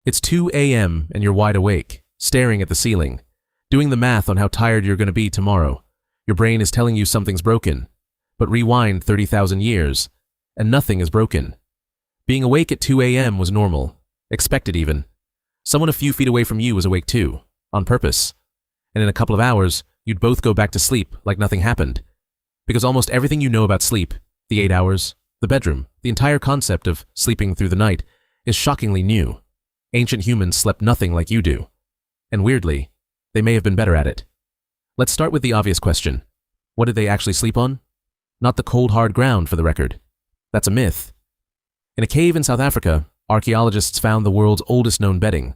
It's 2 a.m. and you're wide awake, staring at the ceiling, doing the math on how tired you're going to be tomorrow. Your brain is telling you something's broken. But rewind 30,000 years, and nothing is broken. Being awake at 2 a.m. was normal, expected even. Someone a few feet away from you was awake too, on purpose. And in a couple of hours, you'd both go back to sleep like nothing happened. Because almost everything you know about sleep, the 8 hours, the bedroom, the entire concept of sleeping through the night, is shockingly new. Ancient humans slept nothing like you do. And weirdly, they may have been better at it. Let's start with the obvious question. What did they actually sleep on? Not the cold hard ground, for the record. That's a myth. In a cave in South Africa, archaeologists found the world's oldest known bedding,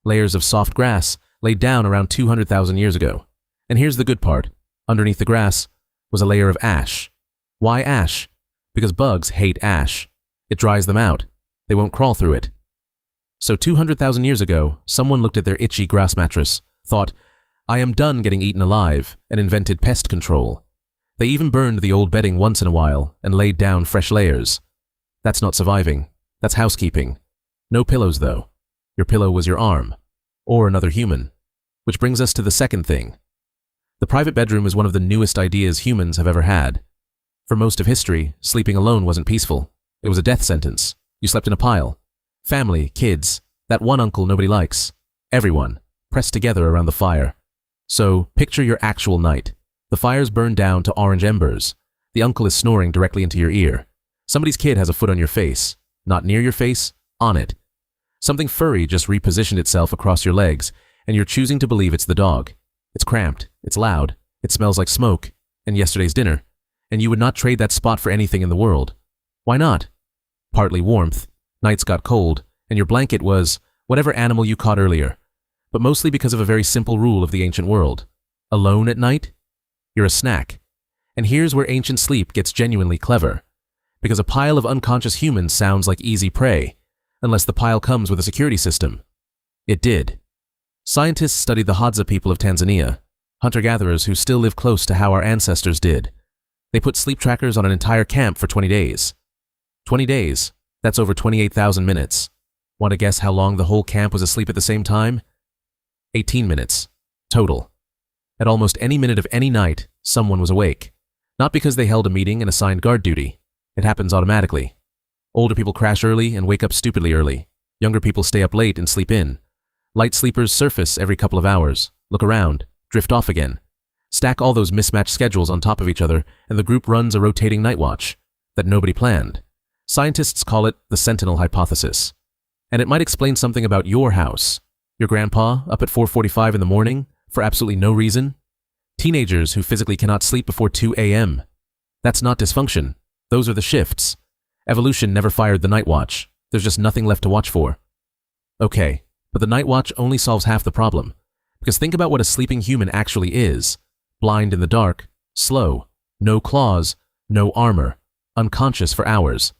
layers of soft grass laid down around 200,000 years ago. And here's the good part. Underneath the grass was a layer of ash. Why ash? Because bugs hate ash. It dries them out. They won't crawl through it. So 200,000 years ago, someone looked at their itchy grass mattress, thought, I am done getting eaten alive, and invented pest control. They even burned the old bedding once in a while and laid down fresh layers. That's not surviving. That's housekeeping. No pillows, though. Your pillow was your arm. Or another human. Which brings us to the second thing. The private bedroom is one of the newest ideas humans have ever had. For most of history, sleeping alone wasn't peaceful. It was a death sentence. You slept in a pile. Family, kids, that one uncle nobody likes. Everyone, pressed together around the fire. So, picture your actual night. The fire's burned down to orange embers. The uncle is snoring directly into your ear. Somebody's kid has a foot on your face. Not near your face, on it. Something furry just repositioned itself across your legs, and you're choosing to believe it's the dog. It's cramped, it's loud, it smells like smoke, and yesterday's dinner. And you would not trade that spot for anything in the world. Why not? Partly warmth, nights got cold, and your blanket was whatever animal you caught earlier. But mostly because of a very simple rule of the ancient world. Alone at night? You're a snack. And here's where ancient sleep gets genuinely clever. Because a pile of unconscious humans sounds like easy prey, unless the pile comes with a security system. It did. Scientists studied the Hadza people of Tanzania, hunter-gatherers who still live close to how our ancestors did. They put sleep trackers on an entire camp for 20 days. 20 days, that's over 28,000 minutes. Want to guess how long the whole camp was asleep at the same time? 18 minutes, total. At almost any minute of any night, someone was awake. Not because they held a meeting and assigned guard duty. It happens automatically. Older people crash early and wake up stupidly early. Younger people stay up late and sleep in. Light sleepers surface every couple of hours, look around, drift off again. Stack all those mismatched schedules on top of each other, and the group runs a rotating night watch that nobody planned. Scientists call it the Sentinel Hypothesis. And it might explain something about your house. Your grandpa up at 4:45 in the morning for absolutely no reason. Teenagers who physically cannot sleep before 2 a.m. That's not dysfunction. Those are the shifts. Evolution never fired the night watch. There's just nothing left to watch for. Okay, but the night watch only solves half the problem. Because think about what a sleeping human actually is. Blind in the dark, slow, no claws, no armor, unconscious for hours.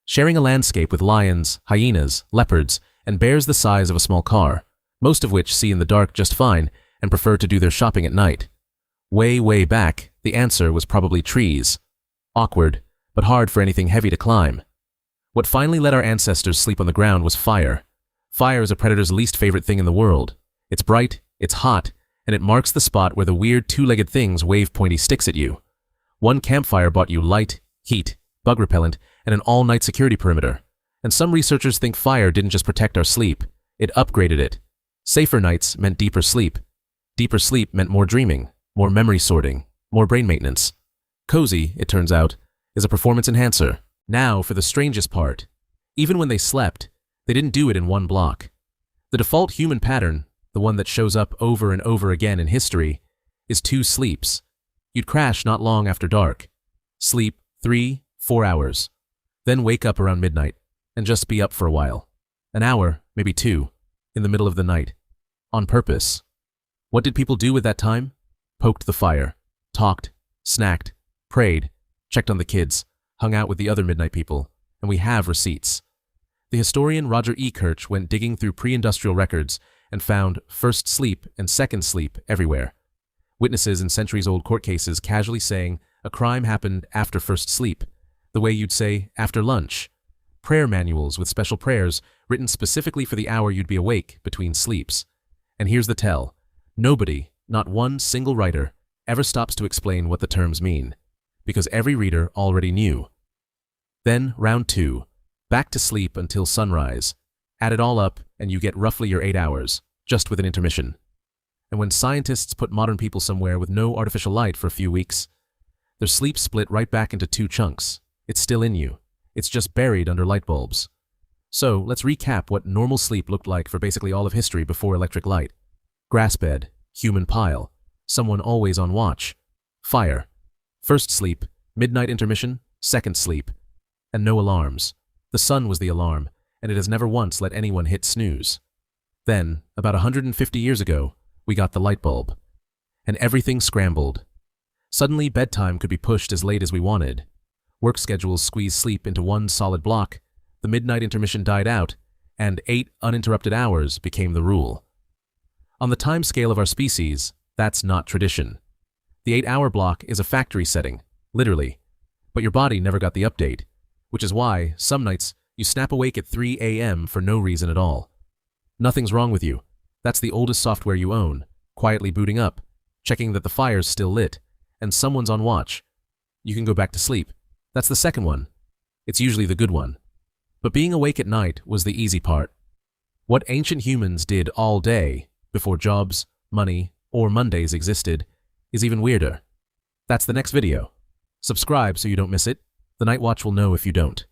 Sharing a landscape with lions, hyenas, leopards, and bears the size of a small car, most of which see in the dark just fine and prefer to do their shopping at night. Way, way back, the answer was probably trees. Awkward, but hard for anything heavy to climb. What finally let our ancestors sleep on the ground was fire. Fire is a predator's least favorite thing in the world. It's bright, it's hot, and it marks the spot where the weird two-legged things wave pointy sticks at you. One campfire bought you light, heat, bug repellent, and an all-night security perimeter. And some researchers think fire didn't just protect our sleep, it upgraded it. Safer nights meant deeper sleep. Deeper sleep meant more dreaming, more memory sorting, more brain maintenance. Cozy, it turns out, is a performance enhancer. Now for the strangest part. Even when they slept, they didn't do it in one block. The default human pattern, the one that shows up over and over again in history, is 2 sleeps. You'd crash not long after dark. Sleep 3, 4 hours. Then wake up around midnight, and just be up for a while. An hour, maybe 2, in the middle of the night. On purpose. What did people do with that time? Poked the fire, talked, snacked, prayed, checked on the kids, hung out with the other midnight people, and we have receipts. The historian Roger E. Kirch went digging through pre-industrial records and found first sleep and second sleep everywhere. Witnesses in centuries-old court cases casually saying a crime happened after first sleep, the way you'd say after lunch. Prayer manuals with special prayers written specifically for the hour you'd be awake between sleeps. And here's the tell. Nobody, not one single writer, ever stops to explain what the terms mean, because every reader already knew. Then, round 2. Back to sleep until sunrise. Add it all up, and you get roughly your 8 hours, just with an intermission. And when scientists put modern people somewhere with no artificial light for a few weeks, their sleep split right back into 2 chunks. It's still in you. It's just buried under light bulbs. So, let's recap what normal sleep looked like for basically all of history before electric light. Grass bed, human pile, someone always on watch, fire, first sleep, midnight intermission, second sleep, and no alarms. The sun was the alarm, and it has never once let anyone hit snooze. Then, about 150 years ago, we got the light bulb, and everything scrambled. Suddenly, bedtime could be pushed as late as we wanted. Work schedules squeezed sleep into one solid block, the midnight intermission died out, and 8 uninterrupted hours became the rule. On the time scale of our species, that's not tradition. The 8-hour block is a factory setting, literally, but your body never got the update, which is why, some nights, you snap awake at 3 a.m. for no reason at all. Nothing's wrong with you. That's the oldest software you own, quietly booting up, checking that the fire's still lit, and someone's on watch. You can go back to sleep. That's the second one. It's usually the good one. But being awake at night was the easy part. What ancient humans did all day, before jobs, money, or Mondays existed, is even weirder. That's the next video. Subscribe so you don't miss it. The Night Watch will know if you don't.